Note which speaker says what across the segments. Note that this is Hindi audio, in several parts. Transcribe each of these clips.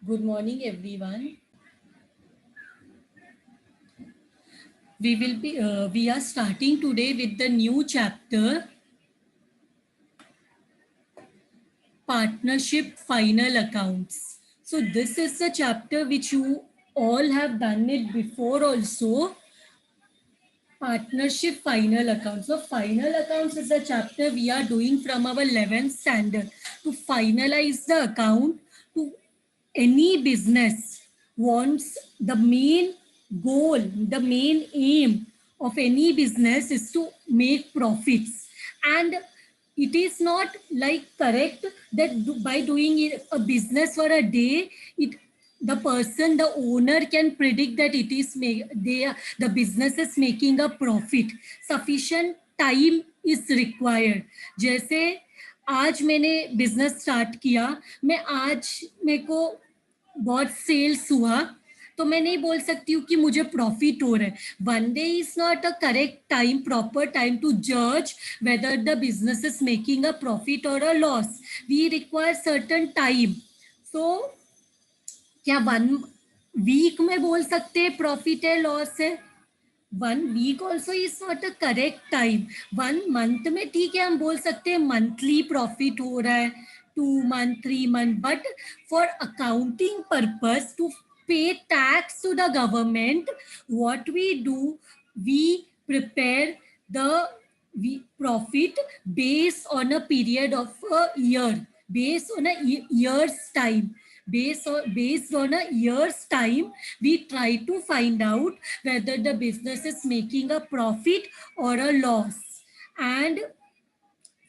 Speaker 1: Good morning, everyone. We are starting today with the new chapter, Partnership Final Accounts. So this is the chapter which you all have done it before also. Partnership Final Accounts. So Final Accounts is a chapter we are doing from our 11th standard to finalize the account to any business wants the main goal, the main aim of any business is to make profits. And it is not like correct that by doing a business for a day, it the person, the owner can predict that it is the business is making a profit. Sufficient time is required. जैसे आज मैंने बिजनेस स्टार्ट किया, मैं आज मेरे को बहुत सेल्स हुआ, तो मैं नहीं बोल सकती हूँ कि मुझे प्रॉफिट हो रहा है. One day is not a correct time, proper time to जज whether the business is making a profit or a loss. We require certain time. So क्या वन वीक में बोल सकते हैं प्रॉफिट है लॉस है? One week also is not a correct time. One month में ठीक है, हम बोल सकते हैं मंथली प्रॉफिट हो रहा है, 2 month 3 month, but for accounting purpose to pay tax to the government, what we do, we prepare the profit based on a period of a year, based on a year's time. Based on a year's time, we try to find out whether the business is making a profit or a loss. And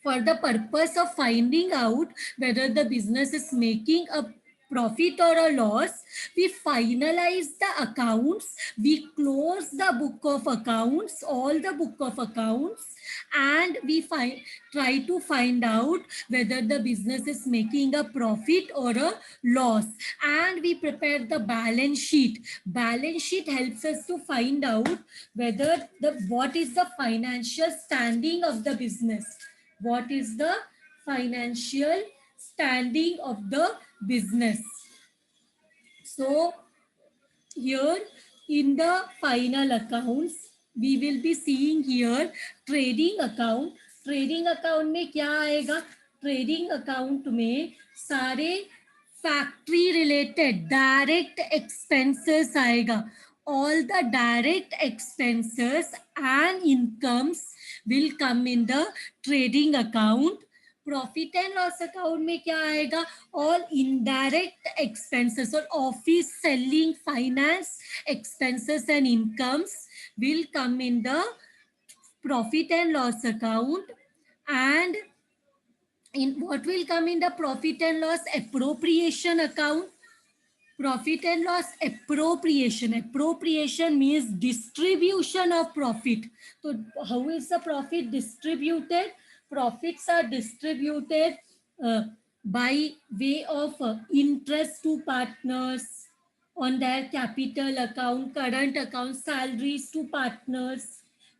Speaker 1: for the purpose of finding out whether the business is making a profit or a loss, we finalize the accounts, we close the book of accounts, all the book of accounts, and we try to find out whether the business is making a profit or a loss. And we prepare the balance sheet. Balance sheet helps us to find out whether what is the financial standing of the business. What is the financial standing of the business? So here in the final accounts, we will be seeing here trading account. Trading account में क्या आएगा? ट्रेडिंग अकाउंट में सारे फैक्ट्री रिलेटेड डायरेक्ट एक्सपेंसेस आएगा. All the direct expenses and incomes will come in the trading account. Profit and loss account में क्या आएगा? ऑल इनडायरेक्ट एक्सपेंसेस और office selling finance expenses and incomes will come in the profit and loss account. And in what will come in the profit and loss? Appropriation account. Profit and loss appropriation. Appropriation means distribution of profit. So how is the profit distributed? Profits are distributed by way of interest to partners on their capital account, current account, salaries to partners.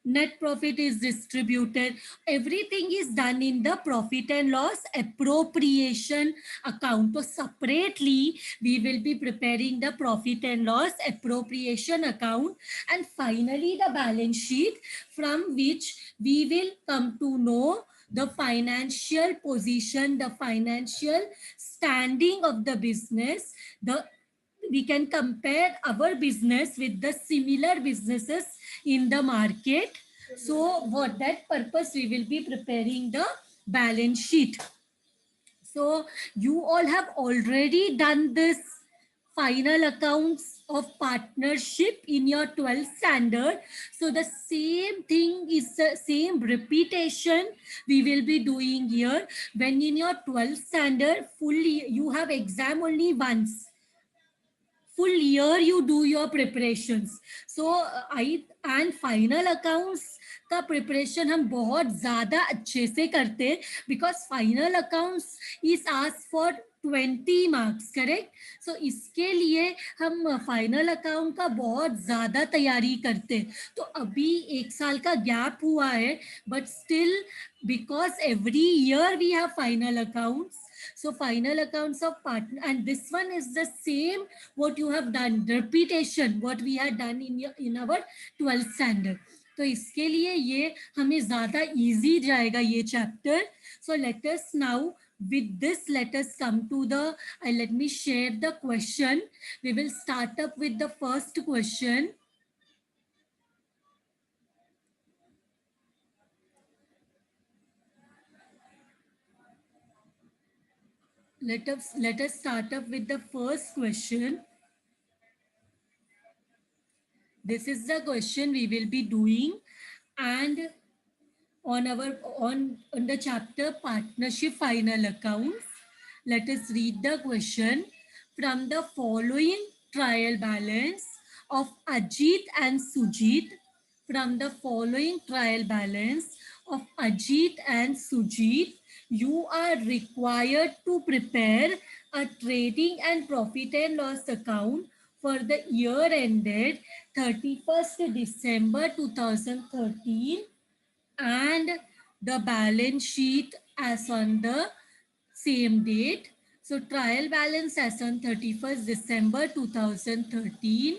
Speaker 1: Net profit is distributed. Everything is done in the profit and loss appropriation account. So separately, we will be preparing the profit and loss appropriation account, and finally the balance sheet, from which we will come to know the financial position, the financial standing of the business. We can compare our business with the similar businesses in the market. So for that purpose, we will be preparing the balance sheet. So you all have already done this final accounts of partnership in your 12th standard. So the same thing is the same repetition we will be doing here. When in your 12th standard, fully you have exam only once. Full year you do your preparations. So I and final accounts का प्रिपरेशन हम बहुत ज़्यादा अच्छे से करते हैं, because final accounts is ask for 20 marks, correct. So इसके लिए हम फाइनल अकाउंट का बहुत ज़्यादा तैयारी करते हैं. तो अभी 1 साल का गैप हुआ है, but still because every year we have final accounts, So final accounts of partner, and this one is the same what you have done, repetition what we had done in our 12th standard. तो इसके लिए ये हमें ज़्यादा easy जाएगा ये chapter. So let us now, with this, let us come to the, let me share the question. We will start up with the first question. Let us start up with the first question. This is the question we will be doing, and on the chapter partnership final accounts. Let us read the question. From the following trial balance of Ajit and Sujit, from the following trial balance of Ajit and Sujit, you are required to prepare a trading and profit and loss account for the year ended 31st December 2013 and the balance sheet as on the same date. So trial balance as on 31st December 2013.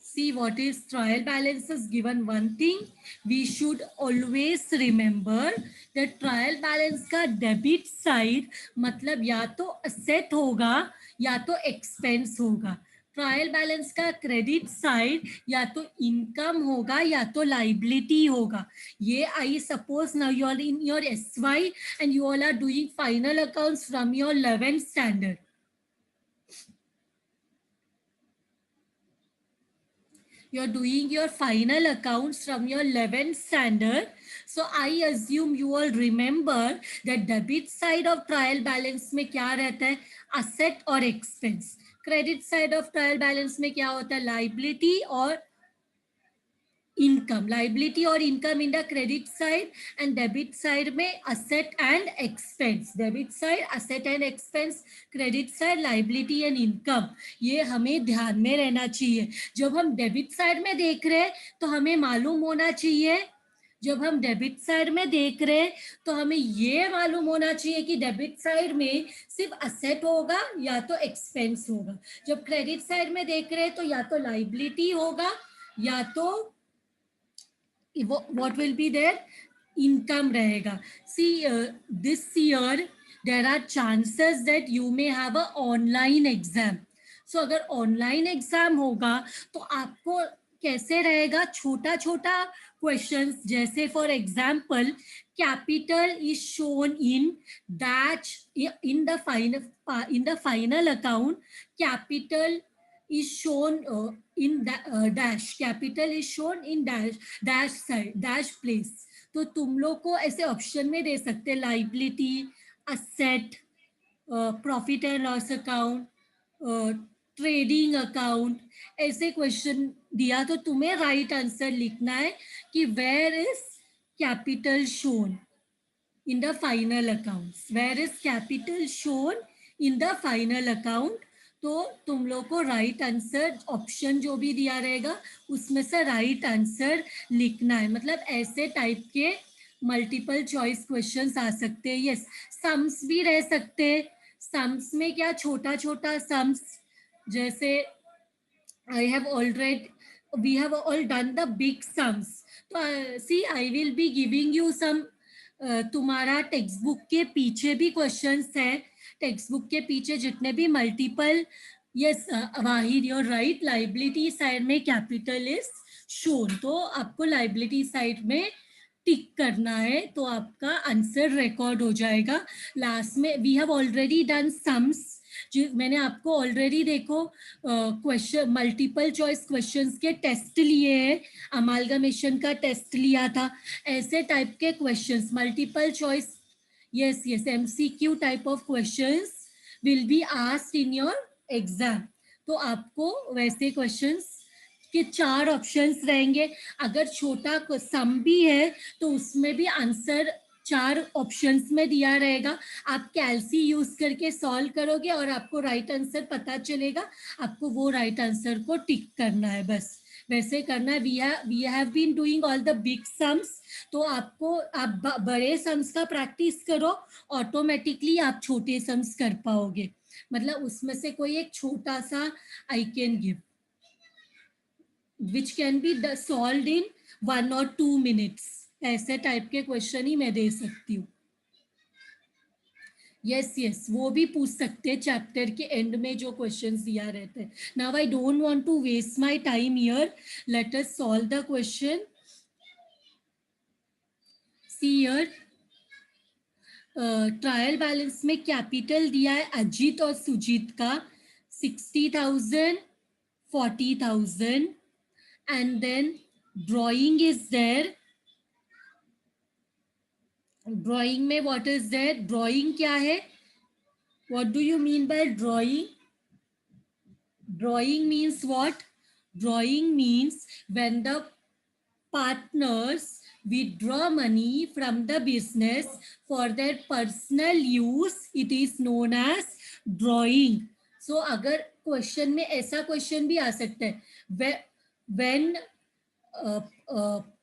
Speaker 1: See what is trial balance is given. One thing we should always remember that trial balance का debit side मतलब या तो asset होगा या तो expense होगा. ट्रायल बैलेंस का क्रेडिट साइड या तो इनकम होगा या तो लाइबिलिटी होगा. ये I suppose now you are in your SY and you all are doing final accounts from your 11th standard. You're doing your final accounts from your 11th standard. So I assume you all remember that debit side of trial balance में क्या रहता है, asset और expense. Credit side of trial balance में क्या होता है, liability और income. Liability और income in the credit side and debit side में asset and expense. Debit side asset and expense, credit side liability and income. ये हमें ध्यान में रहना चाहिए. जब हम debit side में देख रहे हैं तो हमें मालूम होना चाहिए, जब हम डेबिट साइड में देख रहे हैं तो हमें ये मालूम होना चाहिए कि डेबिट साइड में सिर्फ असेट होगा या तो एक्सपेंस होगा. जब क्रेडिट साइड में देख रहे हैं तो या तो लाइबिलिटी होगा या तो what will be there, income rahega. See, this year there are chances that you may have a online exam. So अगर online exam होगा तो आपको कैसे रहेगा, छोटा छोटा questions, जैसे for example capital is shown in dash in the final account. Capital is shown in dash, capital is shown in dash side, dash place. तो तुम लोग को ऐसे ऑप्शन में दे सकते, liability, asset, profit and loss account, trading account, ऐसे क्वेश्चन दिया तो तुम्हें राइट आंसर लिखना है कि where is capital shown in the final accounts, where is capital shown in the final account. तो तुम लोग को राइट आंसर ऑप्शन जो भी दिया रहेगा उसमें से राइट आंसर लिखना है. मतलब ऐसे टाइप के मल्टीपल चॉइस क्वेश्चंस आ सकते हैं. यस, सम्स भी रह सकते हैं. सम्स में क्या, छोटा छोटा सम्स, जैसे I have already, we have all done the big sums. तो see, I will be giving you some, तुम्हारा टेक्स्ट बुक के पीछे भी क्वेश्चंस हैं. टेक्स्ट बुक के पीछे जितने भी multiple, yes Wahid your right, liability side में कैपिटल इज शोन, तो आपको लाइबिलिटी साइड में टिक करना है तो आपका आंसर रिकॉर्ड हो जाएगा. लास्ट में we have already done sums, मैंने आपको ऑलरेडी देखो क्वेश्चन, मल्टीपल चॉइस क्वेश्चंस के टेस्ट लिए हैं, अमालगमेशन का टेस्ट लिया था. ऐसे टाइप के questions, multiple choice, yes yes, MCQ type of questions will be asked in your exam. तो आपको वैसे क्वेश्चंस के 4 ऑप्शंस रहेंगे. अगर छोटा सम भी है तो उसमें भी आंसर 4 ऑप्शंस में दिया रहेगा. आप कैलसी यूज करके सॉल्व करोगे और आपको राइट आंसर पता चलेगा. आपको वो राइट आंसर को टिक करना है बस. वैसे करना है. We have been doing all the big sums. तो आपको आप बड़े सम्स का प्रैक्टिस करो, ऑटोमेटिकली आप छोटे सम्स कर पाओगे. मतलब उसमें से कोई एक छोटा सा I can give which can be solve in 1 or 2 minutes. ऐसे टाइप के क्वेश्चन ही मैं दे सकती हूँ. यस यस, वो भी पूछ सकते हैं चैप्टर के एंड में जो क्वेश्चंस दिया रहता है. Now I don't want to waste my time here. Let us solve the question. See here, trial balance में कैपिटल दिया है अजीत और सुजीत का 60,000, 40,000. And then drawing is there. Drawing में व्हाट इज देयर? ड्रॉइंग क्या है? What do you mean by drawing? Drawing means what? Drawing means when the partners withdraw money from the business for their personal use, it is known as drawing. So अगर क्वेश्चन में ऐसा क्वेश्चन भी आ सकता है, when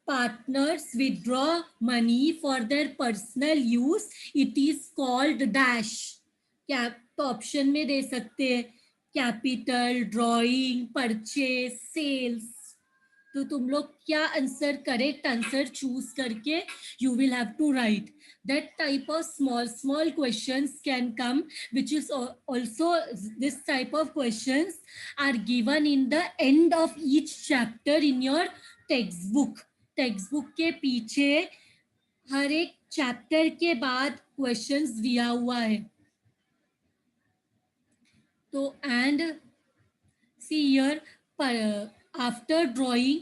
Speaker 1: partners withdraw money for their personal use, it is called dash. क्या तो ऑप्शन में दे सकते हैं कैपिटल, ड्राइंग, परचेज, सेल्स. तो तुम लोग क्या आंसर, करेक्ट आंसर चूज करके you will have to write. That type of small questions can come, which is also, this type of questions are given in the end of each chapter in your textbook. Text के पीछे हर एक चैप्टर के बाद क्वेश्चंस दिया हुआ है. तो and see here, after drawing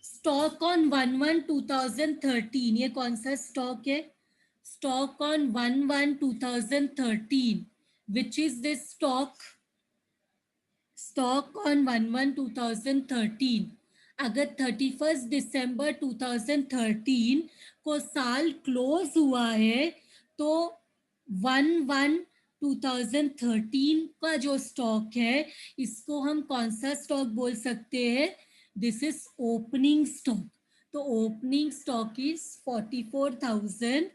Speaker 1: stock on 1/1/2013. ये कौन सा स्टॉक है? Stock on 1/1/2013. Which is this stock? Stock on 1/1/2013. अगर 31 दिसंबर 2013 को साल क्लोज हुआ है तो 1/1/2013 का जो स्टॉक है इसको हम कौन सा स्टॉक बोल सकते हैं? This is opening stock. तो opening stock is 44,000.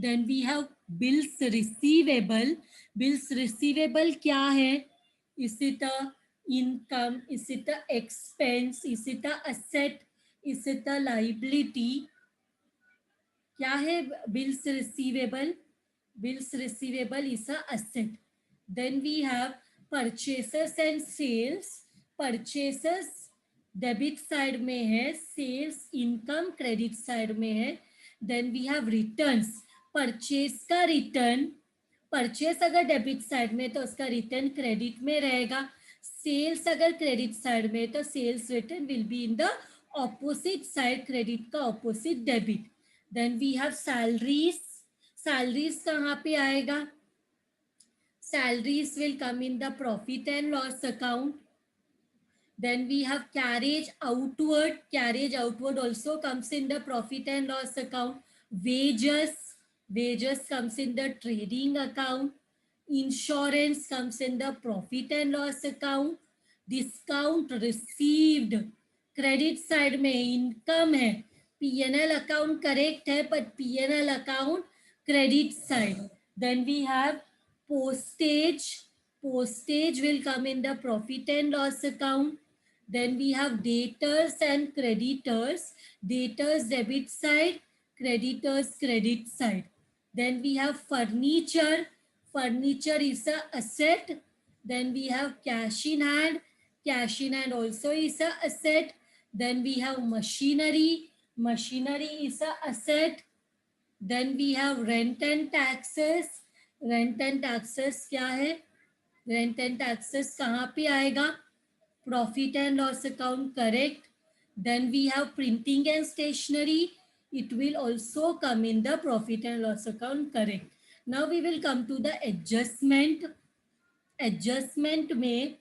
Speaker 1: Then we have bills receivable. Bills receivable क्या है? Is it a income? Is it a expense? Is it a asset? Is it a liability? क्या है bills receivable? Bills receivable is a asset. Then we have purchases and sales. Purchases debit side में है, सेल्स इनकम क्रेडिट साइड में है. Then we have returns. Purchase का रिटर्न, परचेस अगर डेबिट साइड में तो उसका रिटर्न क्रेडिट में रहेगा. सेल्स अगर क्रेडिट साइड में तो sales return will be in the opposite side, credit का opposite debit. Then we have salaries. Salaries कहाँ पे आएगा? Salaries will come in the profit and loss account. Then we have carriage outward. Carriage outward also comes in the profit and loss account. Wages. Wages comes in the trading account. Insurance comes in the profit and loss account. Discount received. Credit side में income है. P&L account correct है, but P&L account credit side. Then we have postage. Postage will come in the profit and loss account. Then we have debtors and creditors. Debtors debit side, creditors credit side. Then we have furniture. Furniture is a asset. Then we have cash in hand. Cash in hand also is a asset. Then we have machinery. Machinery is a asset. Then we have rent and taxes. Rent and taxes क्या है? Rent and taxes कहाँ पे आएगा? Profit and loss account correct. Then we have printing and stationery. It will also come in the profit and loss account correct. Now we will come to the adjustment. Adjustment में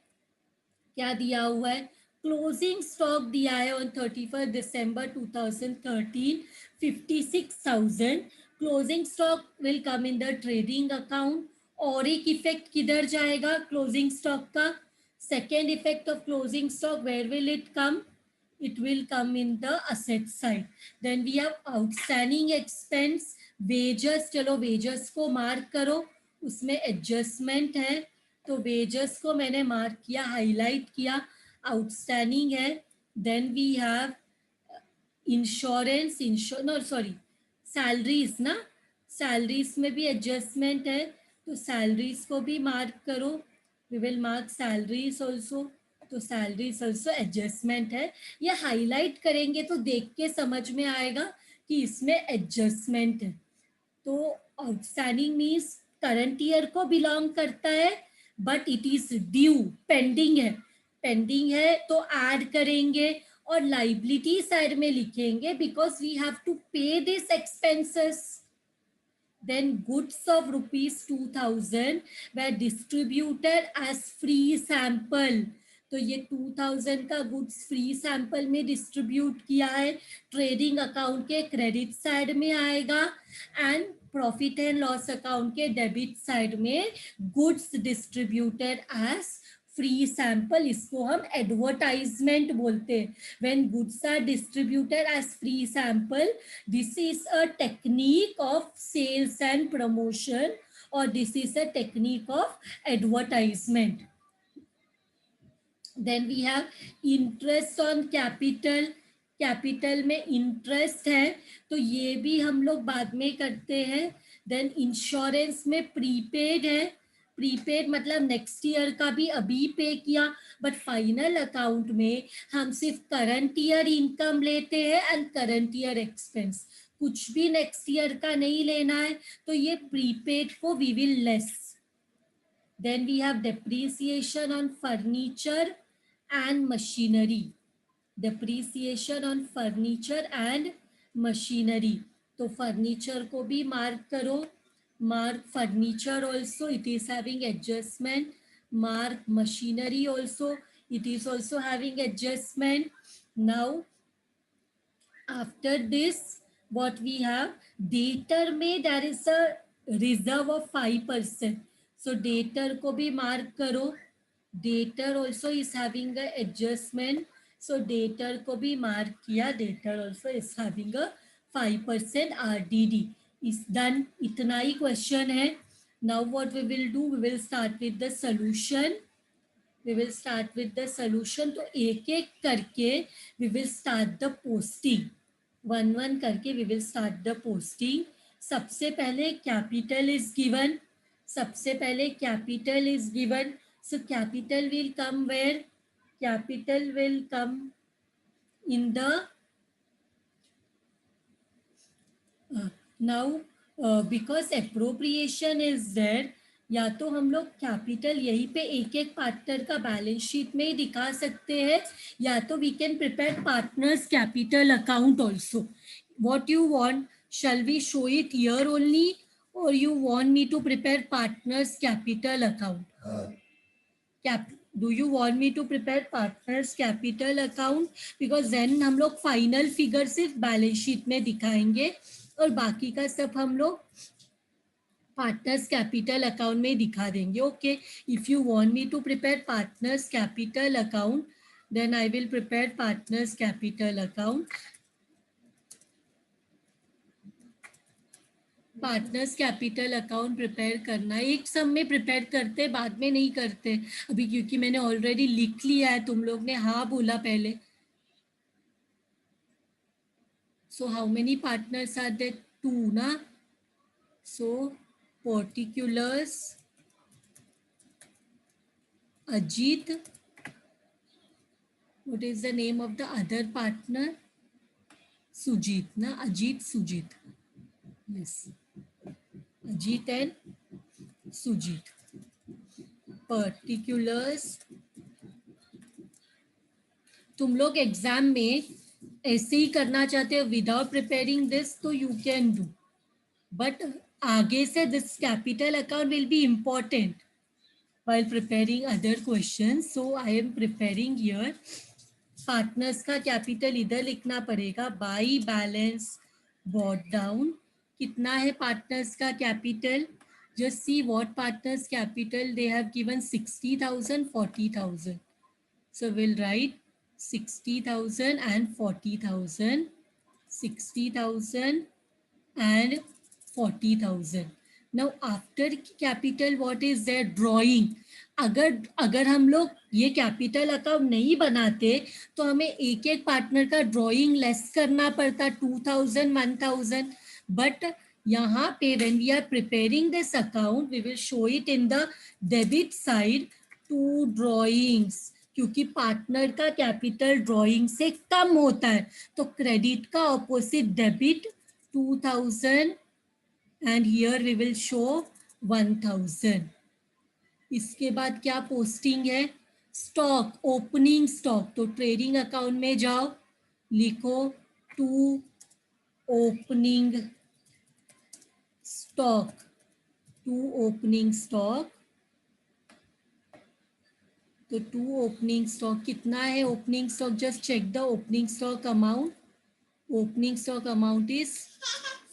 Speaker 1: क्या दिया हुआ है? क्लोजिंग स्टॉक दिया है on 31 December 2013 56,000. Closing stock will come in the trading account. और एक इफेक्ट किधर जाएगा क्लोजिंग स्टॉक का? Second effect of closing stock, where will it come? it will come in the asset side. Then we have outstanding expense, wages. चलो wages को मार्क करो, उसमें एडजस्टमेंट है, तो wages को मैंने मार्क किया, हाईलाइट किया, आउटस्टैंडिंग है. Then we have insurance, no sorry, salaries ना, सैलरीज में भी एडजस्टमेंट है, तो सैलरीज को भी मार्क करो. We will mark salaries also, तो सैलरीज ऑल्सो एडजस्टमेंट है. ये हाईलाइट करेंगे तो देख के समझ में आएगा कि इसमें एडजस्टमेंट है. तो आउटस्टैंडिंग मीन्स करंट ईयर को बिलोंग करता है, but it is due, pending है. पेंडिंग है तो ऐड करेंगे और लाइबिलिटी साइड में लिखेंगे, बिकॉज वी हैव टू पे this expenses. Then goods of rupees 2000 were distributed as free sample. तो ये 2000 का गुड्स फ्री सैंपल में डिस्ट्रीब्यूट किया है, ट्रेडिंग अकाउंट के क्रेडिट साइड में आएगा, and profit and loss account के डेबिट साइड में goods distributed as free sample. इसको हम एडवर्टाइजमेंट बोलते हैं. When goods are distributed as free sample, this is a technique of sales and promotion, और this is a technique of advertisement. Then we have interest on capital. Capital में इंटरेस्ट है, तो ये भी हम लोग बाद में करते हैं. देन इंश्योरेंस में प्रीपेड है. प्रीपेड मतलब नेक्स्ट ईयर का भी अभी पे किया, बट फाइनल अकाउंट में हम सिर्फ करंट ईयर इनकम लेते हैं एंड करंट ईयर एक्सपेंस, कुछ भी नेक्स्ट ईयर का नहीं लेना है, तो ये प्रीपेड को we will less. Then we have depreciation on furniture and machinery. Depreciation on furniture and machinery. तो furniture को भी mark करो. Mark furniture also, it is having adjustment. Mark machinery also, it is also having adjustment. Now, after this, what we have, debtor में there is a reserve of 5%. So debtor को भी mark करो. Debtor also is having a adjustment. So debtor को भी mark किया. Debtor also is having a 5% RDD. Is done. इतना ही question है. Now what we will do, we will start with the solution. We will start with the solution. तो एक एक करके we will start the posting. One one करके we will start the posting. सबसे पहले capital is given. सबसे पहले capital is given. So capital will come where? Capital will come in the now because appropriation is there, या तो हम लोग कैपिटल यहीं पे एक एक पार्टनर का बैलेंस शीट में ही दिखा सकते हैं, या तो we can prepare partners capital account also. What you want, shall we show it here only or you want me to prepare partners capital account? Do you want me to prepare partners capital account? Because then हम लोग फाइनल फिगर सिर्फ बैलेंस शीट में दिखाएंगे और बाकी का सब हम लोग पार्टनर्स कैपिटल अकाउंट में दिखा देंगे. Okay, if you want me to prepare partners capital account, then I will prepare partners capital account. Partners capital account prepare करना, एक सब में प्रिपेयर करते, बाद में नहीं करते अभी, क्योंकि मैंने ऑलरेडी लिख लिया है. तुम लोग ने हाँ बोला पहले. So how many partners are there? 2 na. So particulars Ajit. What is the name of the other partner? Sujit na. Ajit, Sujit. Yes. Ajit and Sujit. Particulars. तुम लोग एग्जाम में ऐसे ही करना चाहते हो विदाउट प्रिपेयरिंग दिस, तो यू कैन डू, बट आगे से this capital account will be important while preparing other questions. So I am preparing here. Partners का कैपिटल इधर लिखना पड़ेगा. बाई बैलेंस बॉट डाउन कितना है पार्टनर्स का capital? Just see what partners capital they have given 60,000, 40,000. So we'll write 60,000 and 40,000, 60,000 and 40,000. Now after capital what is there? Drawing. अगर अगर हम लोग ये कैपिटल अकाउंट नहीं बनाते तो हमें एक एक पार्टनर का ड्रॉइंग लेस करना पड़ता 2,000 1,000. बट यहाँ पे when we are preparing this account we will show it in the debit side, to drawings, क्योंकि पार्टनर का कैपिटल ड्रॉइंग से कम होता है. तो क्रेडिट का opposite debit 2,000 and here we will show 1,000. इसके बाद क्या पोस्टिंग है? Stock, opening stock. तो ट्रेडिंग अकाउंट में जाओ, लिखो to opening stock, to opening stock. तो टू ओपनिंग स्टॉक कितना है? Opening stock, just check the opening stock amount. Opening stock amount is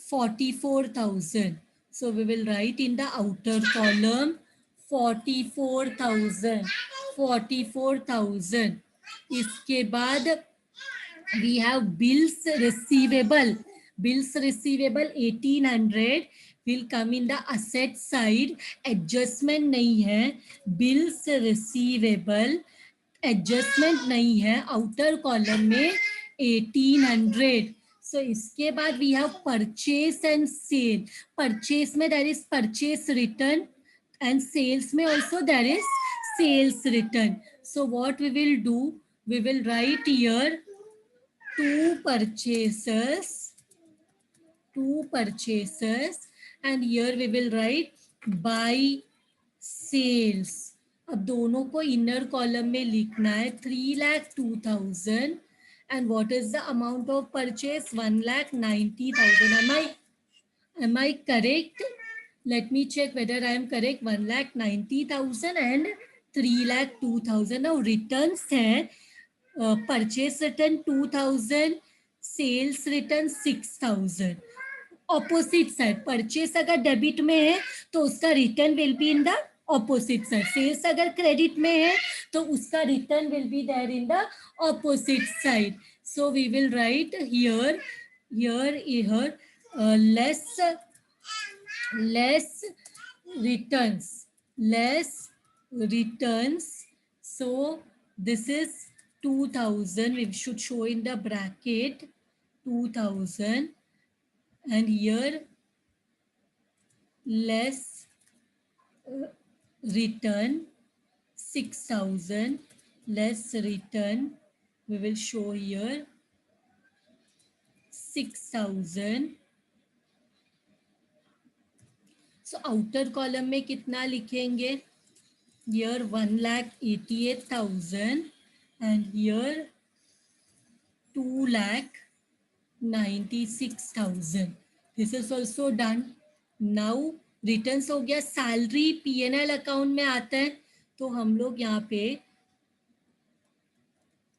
Speaker 1: 44,000. So we will write in the outer column 44,000, 44,000. इसके बाद we have bills receivable. Bills receivable 1,800 will come in the asset side. Adjustment नहीं है. Bills receivable एडजस्टमेंट नहीं है, आउटर कॉलम में 1,800. सो इसके बाद we have purchase and sale. Purchase में there is purchase return and sales में also there is sales return. So what we will do, we will write here to purchases and here we will write by sales. अब दोनों को इनर कॉलम में लिखना है 3,02,000 and what is the amount of purchase 1,90,000. am I correct? Let me check whether I am correct. 1,90,000 and 3,02,000. now returns है purchase return 2,000, sales return 6,000. Opposite side, purchase अगर डेबिट में है तो उसका return will be in the opposite side. Sales अगर क्रेडिट में है तो उसका return will be there in the opposite side. So we will write here less returns. So this is 2,000. We should show in the bracket 2,000. And here less return 6,000, less return we will show here 6,000. so outer column में कितना लिखेंगे? here 1,88,000 and here 2,96,000. this is also done. now returns हो गया. सैलरी पीएनएल अकाउंट में आता है तो हम लोग यहाँ पे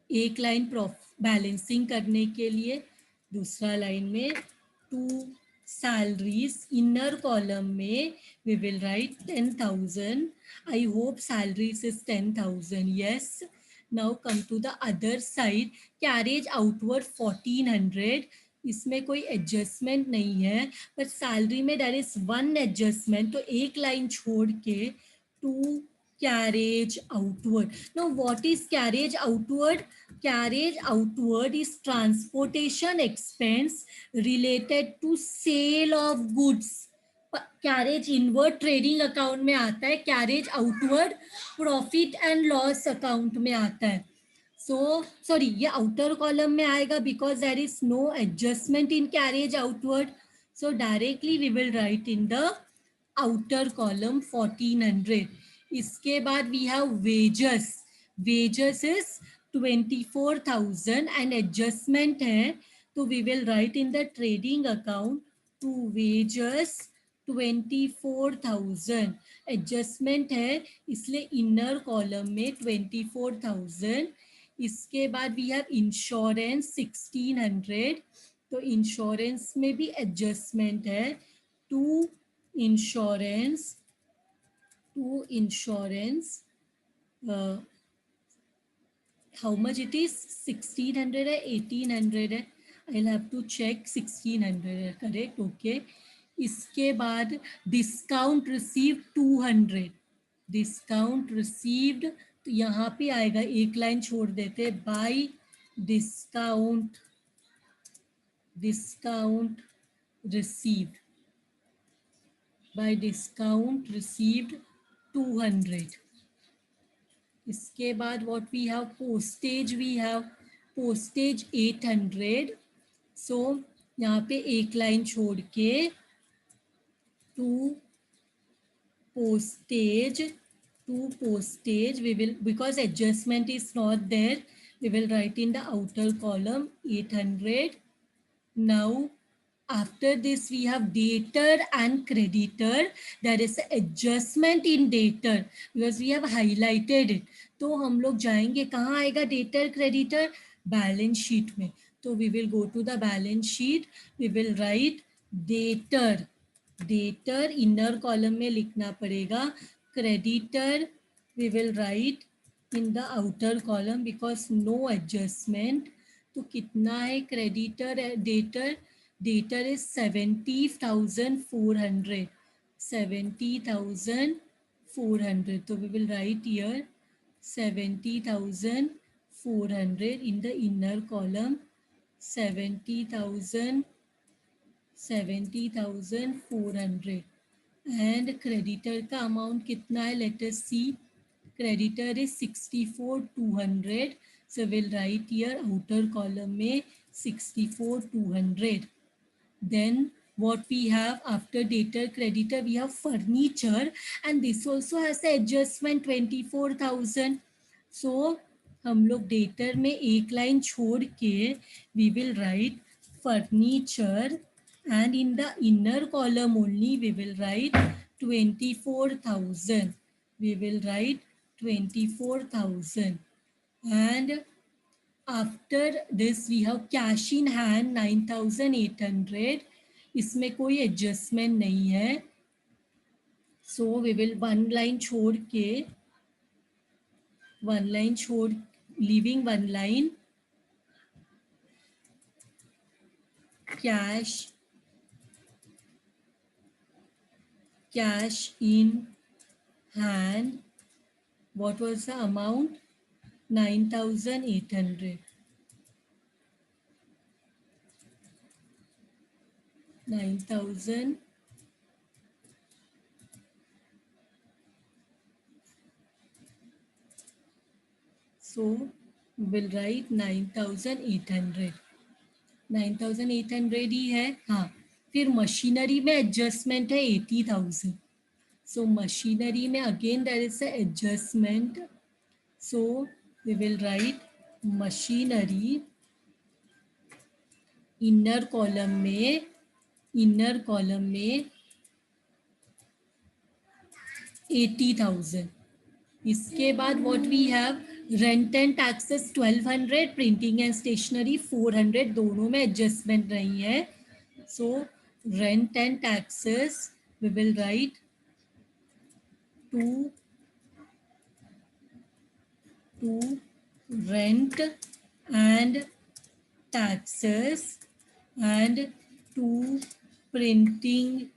Speaker 1: एक लाइन बैलेंसिंग करने के लिए दूसरा लाइन में टू सैलरीज. इनर कॉलम में we will write 10,000. I hope salaries is 10,000. Yes. Now come to the other side. Carriage outward 1,400. इसमें कोई एडजस्टमेंट नहीं है, पर सैलरी में देयर इज वन एडजस्टमेंट. तो एक लाइन छोड़ के to carriage outward. now what is carriage outward? Carriage outward is transportation expense related to sale of goods. Carriage inward trading account में आता है, carriage outward profit and loss account में आता है. सो सॉरी, ये आउटर कॉलम में आएगा because there is no adjustment in carriage outward. So directly we will write in the outer column 1,400. इसके बाद we have wages. Wages is 24,000 and adjustment है तो we will write in the trading account to wages 24,000. Adjustment है इसलिए इनर कॉलम में 24,000. इसके बाद वी हैव इंश्योरेंस 1,600. तो इंश्योरेंस में भी एडजस्टमेंट है. To insurance how much it is? 1600 है, 1800 है. I'll have to check. 1600 है, correct? Okay. इसके बाद डिस्काउंट रिसीव्ड 200. डिस्काउंट रिसीव्ड, तो यहाँ पे आएगा, एक लाइन छोड़ देते, by discount, discount received, by discount received 200. इसके बाद what we have, postage, we have postage 800. So यहाँ पे एक लाइन छोड़ के to postage, to postage, we will, because adjustment is not there, we will write in the outer column 800. Now after this we have debtor and creditor. There is adjustment in debtor because we have highlighted it. तो हम लोग जाएंगे, कहाँ आएगा debtor creditor? बैलेंस शीट में. तो we will go to the balance sheet, we will write debtor. Debtor inner column में लिखना पड़ेगा. Creditor we will write in the outer column because no adjustment. तो कितना है क्रेडिटर? Debtor, debtor is 70,400. 70,400. तो we will write here 70,400 in the inner column. 70,400. And creditor का अमाउंट कितना है? Let us see. Creditor is 64,200. So will write here outer column में 64,200. Then what we have after debtor creditor, we have furniture, and this also has the adjustment 24,000. so हम लोग डेटर में एक लाइन छोड़ के we will write furniture, and in the inner column only we will write 24,000. We will write 24,000. And after this we have cash in hand 9,800. इसमें कोई एडजस्टमेंट नहीं है. So we will one line छोड़ के, वन लाइन छोड़, leaving one line, cash, cash in hand. What was the amount? 9,800. 9,000. So we'll write 9,800. 9,800 ही है. हाँ, फिर मशीनरी में एडजस्टमेंट है 80,000. सो मशीनरी में again there is a adjustment. So we will write machinery inner column में, इनर कॉलम में 80,000. इसके बाद what we have, rent and taxes 1200, printing and stationery 400. दोनों में एडजस्टमेंट नहीं है. So rent and taxes we will write to rent and taxes, and to printing,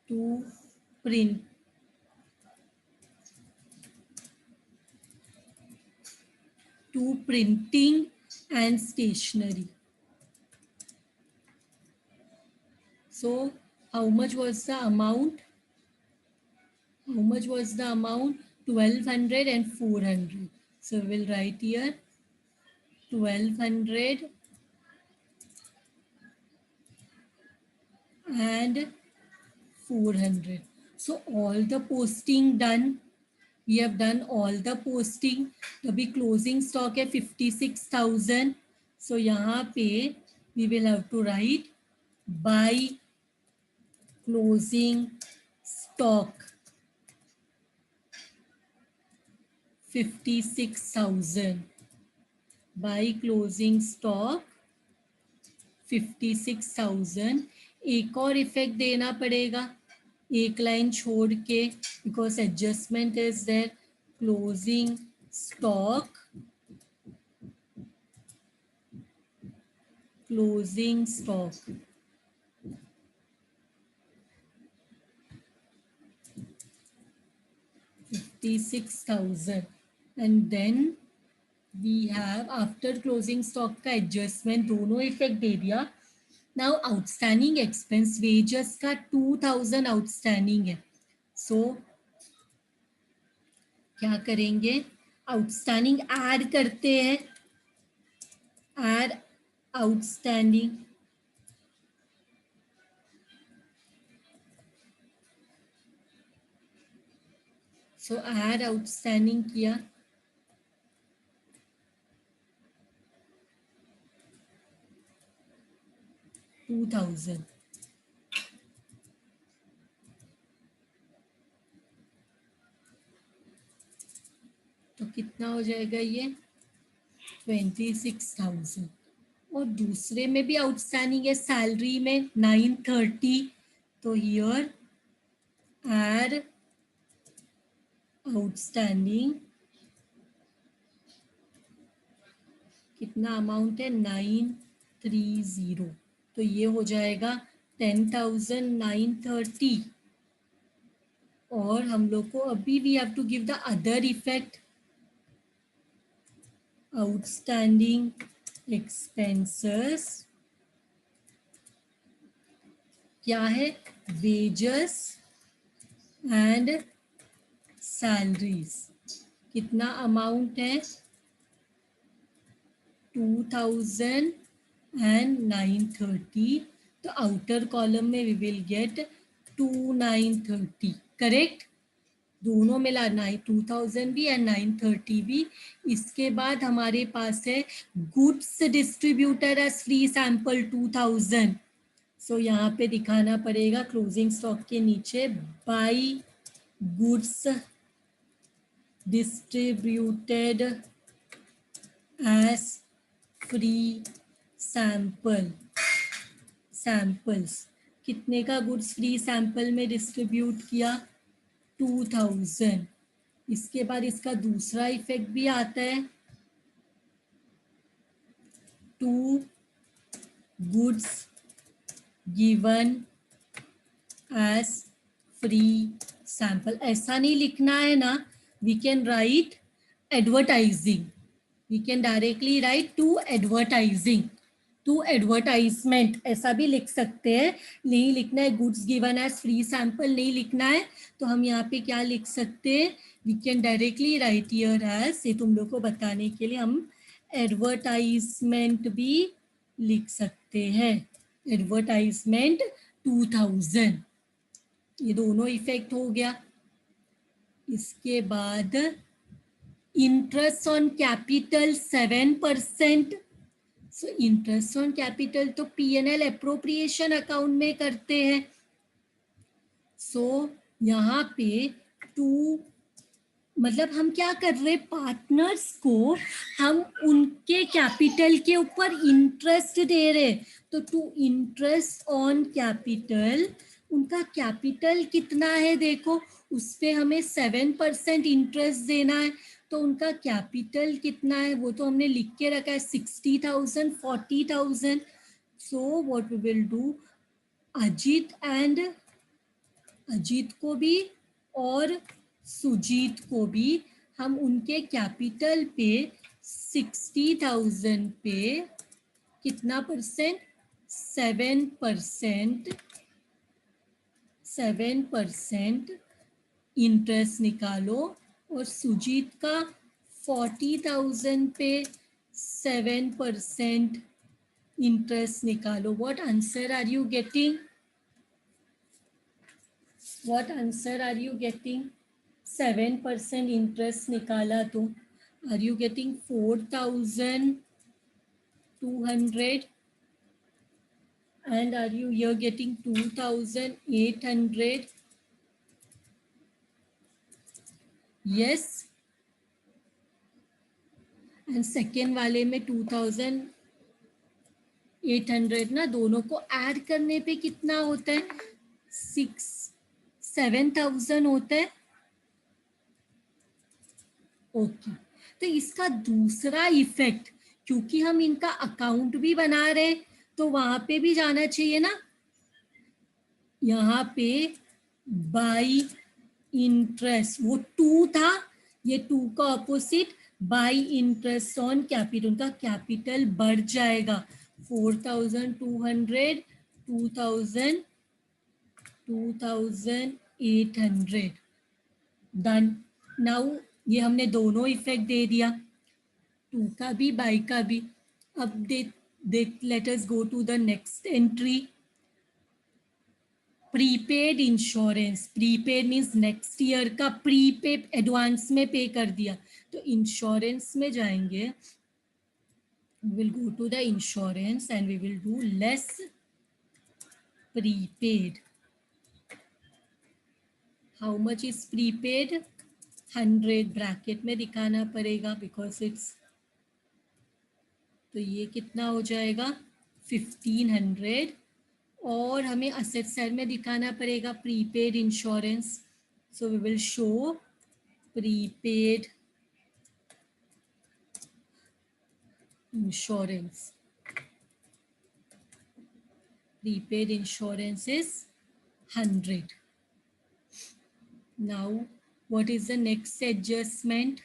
Speaker 1: to print, to printing and stationery. So how much was the amount? How much was the amount? 1,200 and 400. So we'll write here 1,200 and 400. So all the posting done. We have done all the posting. तो अभी closing stock है 56,000. So यहाँ पे we will have to write by closing stock 56,000. By closing stock 56,000. एक और इफेक्ट देना पड़ेगा एक लाइन छोड़ के, because adjustment is there. Closing stock closing stock 56,000 and then we have after closing stock का adjustment दोनों इफेक्ट दे दिया. Now outstanding expense wages का 2,000 outstanding है. So क्या करेंगे, आउटस्टैंडिंग ऐड करते हैं, ऐड आउटस्टैंडिंग. सो ऐड आउटस्टैंडिंग किया, $2,000. तो कितना हो जाएगा ये 26,000. और दूसरे में भी आउटस्टैंडिंग है, सैलरी में 930. तो हियर ऐड आउटस्टैंडिंग कितना अमाउंट है 930. तो ये हो जाएगा 10,930. और हम लोग को अभी we have to give the other effect, outstanding expenses क्या है, वेजेस एंड सैलरीज. कितना अमाउंट है 2,930. तो आउटर कॉलम में वी विल गेट 2,930. करेक्ट, दोनों मिला 2,000 भी एंड 930 भी. इसके बाद हमारे पास है goods distributor as free sample 2,000. So यहाँ पे दिखाना पड़ेगा क्लोजिंग स्टॉक के नीचे by goods distributed as free samples. कितने का गुड्स फ्री सैंपल में डिस्ट्रीब्यूट किया 2,000. इसके बाद इसका दूसरा इफेक्ट भी आता है, 2 goods given as free sample. ऐसा नहीं लिखना है ना, we can write advertising, we can directly write to advertising, to advertisement ऐसा भी लिख सकते हैं. नहीं लिखना है goods given as free sample, नहीं लिखना है तो हम यहाँ पे क्या लिख सकते हैं, we can directly write here as, ये तुम लोग को बताने के लिए हम एडवर्टाइजमेंट भी लिख सकते हैं, एडवर्टाइजमेंट 2,000. ये दोनों इफेक्ट हो गया. इसके बाद interest on capital 7%. So interest on capital तो P&L अप्रोप्रिएशन अकाउंट में करते हैं. सो यहाँ पे 2 मतलब हम क्या कर रहे हैं, पार्टनर्स को हम उनके कैपिटल के ऊपर इंटरेस्ट दे रहे. तो टू इंटरेस्ट ऑन कैपिटल, उनका कैपिटल कितना है देखो, उस पे हमें 7% इंटरेस्ट देना है. तो उनका कैपिटल कितना है वो तो हमने लिख के रखा है 60,000, 40,000. So what we will do, Ajit को भी और सुजीत को भी हम उनके कैपिटल पे 60,000 पे कितना परसेंट, 7% इंटरेस्ट निकालो. और सुजीत का 40,000 पे 7% इंटरेस्ट निकालो. What answer are you getting, what answer are you getting, 7% interest निकाला तो are you getting 4,200 and are you here getting 2,800? Yes. And second वाले में 2,800 ना, दोनों को ऐड करने पे कितना होता है 7,000 होता है. ओके, तो इसका दूसरा इफेक्ट, क्योंकि हम इनका अकाउंट भी बना रहे तो वहां पे भी जाना चाहिए ना, यहाँ पे बाई इंटरेस्ट, वो टू था, ये टू का opposite by interest on capital, उनका कैपिटल बढ़ जाएगा 4,200, 2,000, 2,800 डन। नाउ ये हमने दोनों इफेक्ट दे दिया, टू का भी बाई का भी। अब देख let us go to the next entry, prepaid insurance. Prepaid means next year का प्रीपेड एडवांस में पे कर दिया, तो इंश्योरेंस में जाएंगे, will go to the insurance and we will do less prepaid. How much is prepaid? 100 bracket में दिखाना पड़ेगा बिकॉज इट्स, तो ये कितना हो जाएगा 1500, और हमें असेट साइड में दिखाना पड़ेगा prepaid insurance, so we will show prepaid insurance. Prepaid insurance is 100. Now, what is the next adjustment?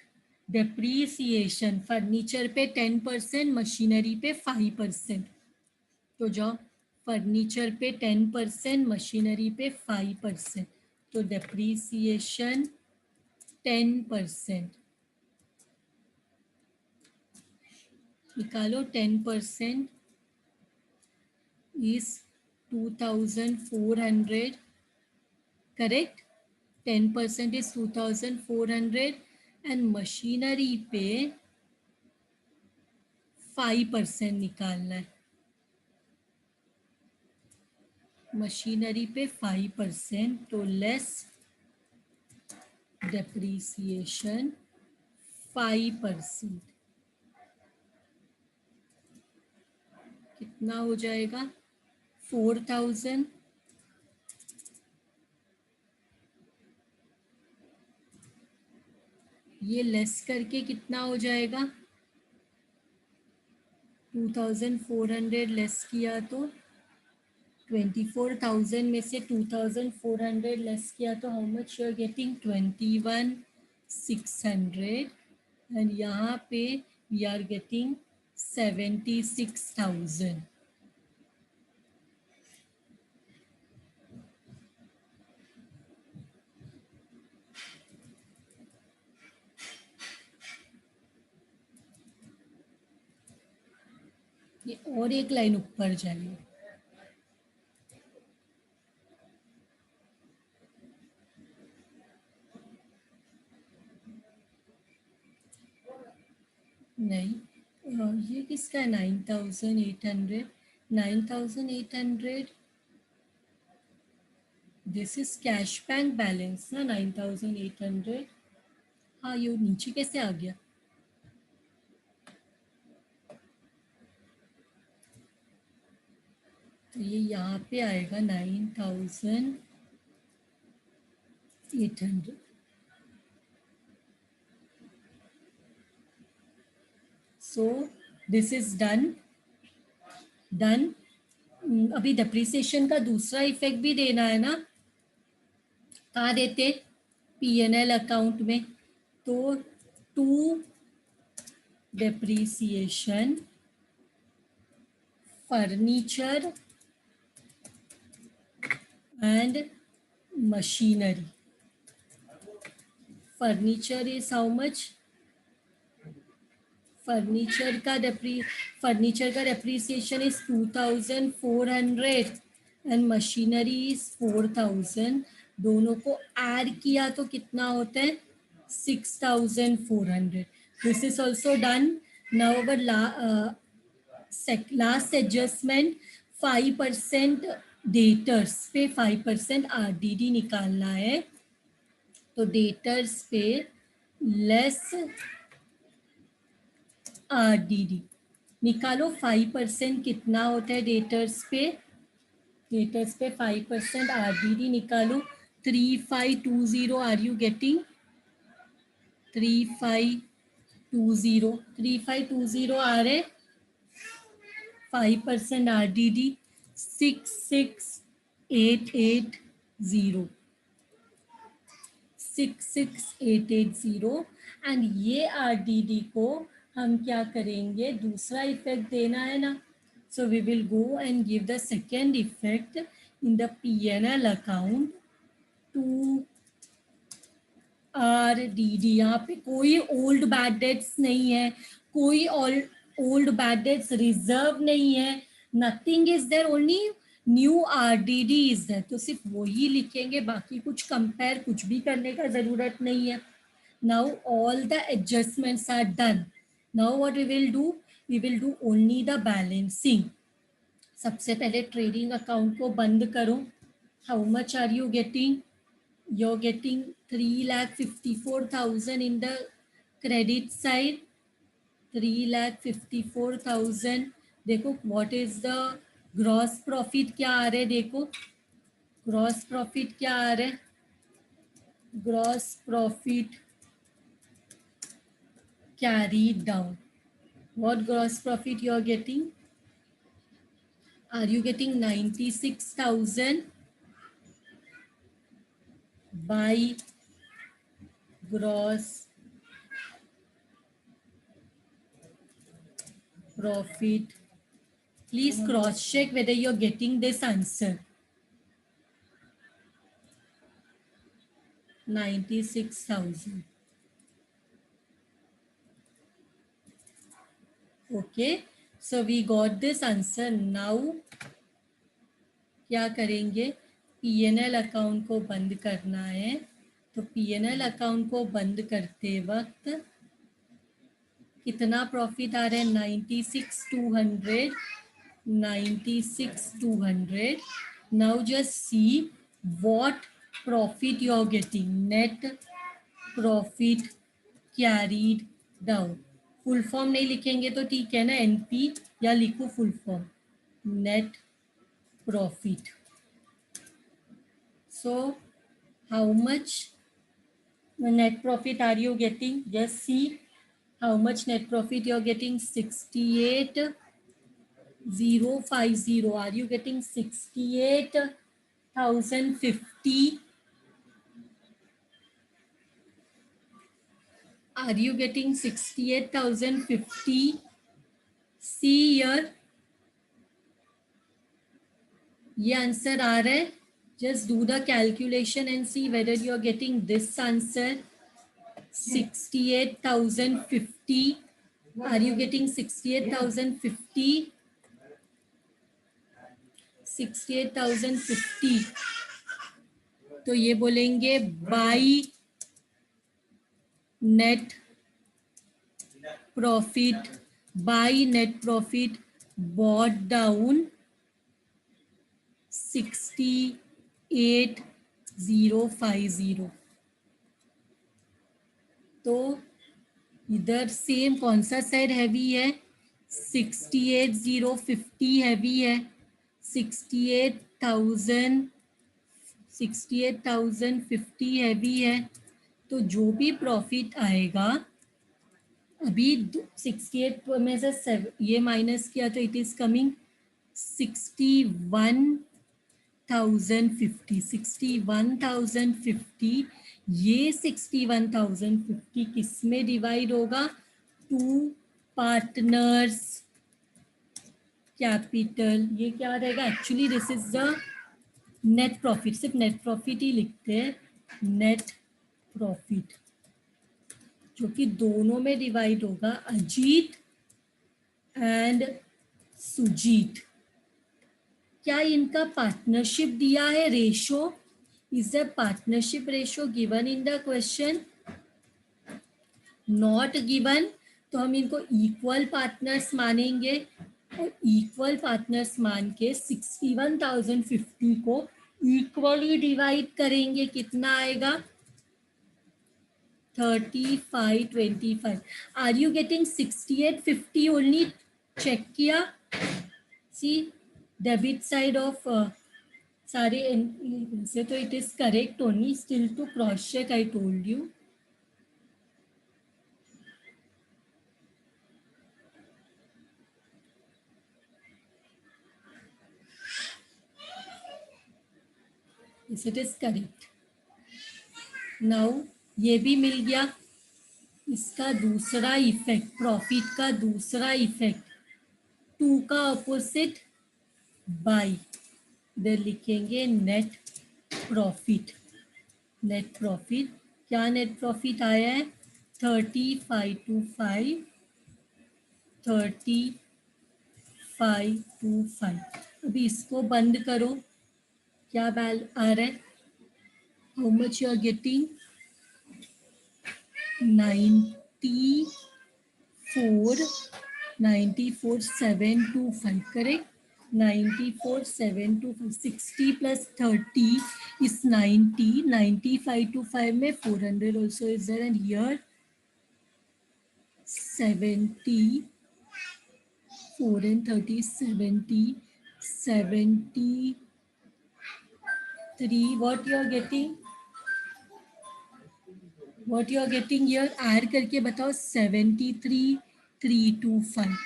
Speaker 1: Depreciation. Furniture पे 10%, मशीनरी पे 5%। तो जाओ, फर्नीचर पे 10%, मशीनरी पे 5%, तो डेप्रीसिएशन 10%। निकालो, 10% is 2,400, correct? 10% is 2,400 and machinery पे 5% निकालना है, मशीनरी पे 5%, तो लेस डेप्रीसिएशन 5%, कितना हो जाएगा 4,000। ये लेस करके कितना हो जाएगा 2,400 लेस किया तो 24,000 में से 2,400 लेस किया तो how much you are getting 21,600, and यहाँ पे वी आर गेटिंग 76,000। ये और एक लाइन ऊपर जाइए, नहीं, ये किसका है 9,800, 9,800, this is cash bank balance ना 9,800। हाँ, ये नीचे कैसे आ गया? तो ये यहाँ पे आएगा 9,800। So this is done. अभी डेप्रिसिएशन का दूसरा इफेक्ट भी देना है ना, कहाँ देते? P&L अकाउंट में, तो to depreciation furniture and machinery. Furniture is how much? Furniture का depreciation is 2,400 and machinery is 4,000। दोनों को ऐड किया तो कितना होता है 6,400। This is also done. Now our last adjustment 5% debtors पे 5% RDD निकालना है, तो डेटर्स पे लेस RDD निकालो। 5% कितना होता है डेटर्स पे? डेटर्स पे 5% RDD निकालो, 3,520। Are you getting 3,520? 20 3520 आ रहे, 5% RDD 66880 66880 एंड ये RDD को हम क्या करेंगे, दूसरा इफेक्ट देना है ना, so we will go and give the second effect in the P&L account to RDD। यहाँ पे कोई ओल्ड बैड डेट्स नहीं है, कोई ओल्ड बैड डेट्स रिजर्व नहीं है, nothing is there, only new RDD is there. तो सिर्फ वही लिखेंगे, बाकी कुछ कंपेयर कुछ भी करने का जरूरत नहीं है। Now all the adjustments are done. Now what we will do, we will do only the balancing. सबसे पहले ट्रेडिंग अकाउंट को बंद करो। How much are you getting, you're getting 3,54,000 in the credit side, 3,54,000। देखो what is the gross profit क्या आ रहा है, देखो gross profit क्या आ रहा है, gross profit carried down, what gross profit you are getting, are you getting 96,000 by gross profit? Please cross check whether you're getting this answer. 96,000. Okay, so we got this answer. Now क्या करेंगे, P&L अकाउंट को बंद करना है। तो P&L अकाउंट को बंद करते वक्त कितना प्रॉफिट आ रहा है, 96,200, 96,200। Now just see what profit you are getting, net profit carried down. Full form नहीं लिखेंगे तो ठीक है ना, NP, या लिखो full form, net profit. So how much net profit are you getting, just see how much net profit you are getting, 68,050, are you getting 68,050, are you getting 68,050? see here, ये आंसर आ रहा है, just do the calculation and see whether you are getting this answer, 68,050, are you getting 68,050? 68,050, तो ये बोलेंगे by net profit, by net profit brought down 68,050। तो इधर सेम कौन सा साइड हैवी है, 68,050 हैवी है, 68,050 हैवी है। तो जो भी प्रॉफिट आएगा, अभी 68 में से ये माइनस किया तो इट इज कमिंग 61,050, 61,050। ये 61,050 किस में डिवाइड होगा, टू पार्टनर्स कैपिटल। ये क्या रहेगा, actually this is the net profit, सिर्फ नेट प्रॉफिट ही लिखते हैं, नेट प्रॉफिट, जो कि दोनों में डिवाइड होगा, अजीत एंड सुजीत। क्या इनका पार्टनरशिप दिया है ratio, is the partnership ratio given in the question, not given, तो हम इनको इक्वल पार्टनर्स मानेंगे, और इक्वल पार्टनर्स मान के 61,050 को इक्वली डिवाइड करेंगे, कितना आएगा, 3525। Are you getting 6850 only, check किया, सी डेबिट साइड ऑफ सारे से, तो it is correct only, still to cross check I told you. Yes, it is correct. Now ये भी मिल गया. इसका दूसरा इफेक्ट, प्रॉफिट का दूसरा इफेक्ट, 2 का ऑपोजिट बाई. इधर लिखेंगे नेट प्रॉफिट. नेट प्रॉफिट, क्या नेट प्रॉफिट आया है? 3525, 3525. अभी इसको बंद करो. क्या बैल आ रहा है? How much you are getting? 94,725, correct? 94,725. 60 plus 30 is 90. 95 to 5 में 400 also is there, and here 70, 4 and 30 is 70, 73. What you are getting? What you are getting here? Add करके बताओ. 73,325.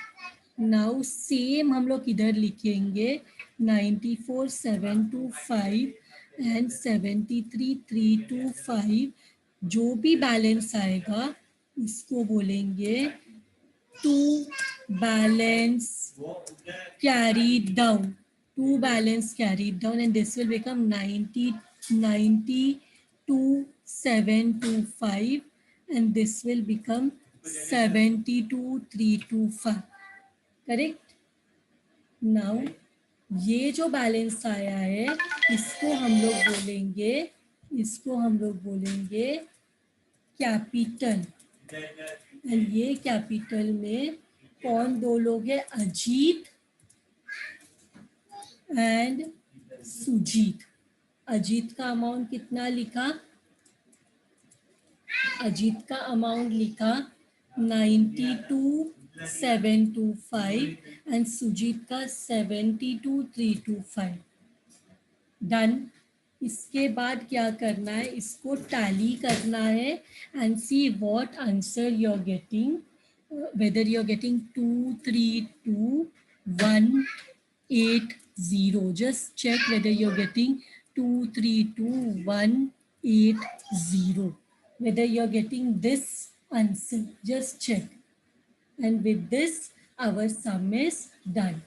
Speaker 1: नाउ सेम हम लोग इधर लिखेंगे. 94,725 एंड 73,325. जो भी बैलेंस आएगा इसको बोलेंगे to balance carried down. To balance carried down, and this will become 92,725, and this will become 72,325. Correct? Now ये जो बैलेंस आया है इसको हम लोग बोलेंगे कैपिटल. एंड ये कैपिटल में कौन दो लोग हैं? अजीत एंड सुजीत. अजीत का अमाउंट कितना लिखा? अजीत का अमाउंट लिखा 92,725 एंड सुजीत का 72,325. डन. इसके बाद क्या करना है? इसको टैली करना है and see what answer you are getting. whether you are getting 232,180. Just check whether you are getting 232,180. Whether you are getting this answer. Just check. And with this, our sum is done.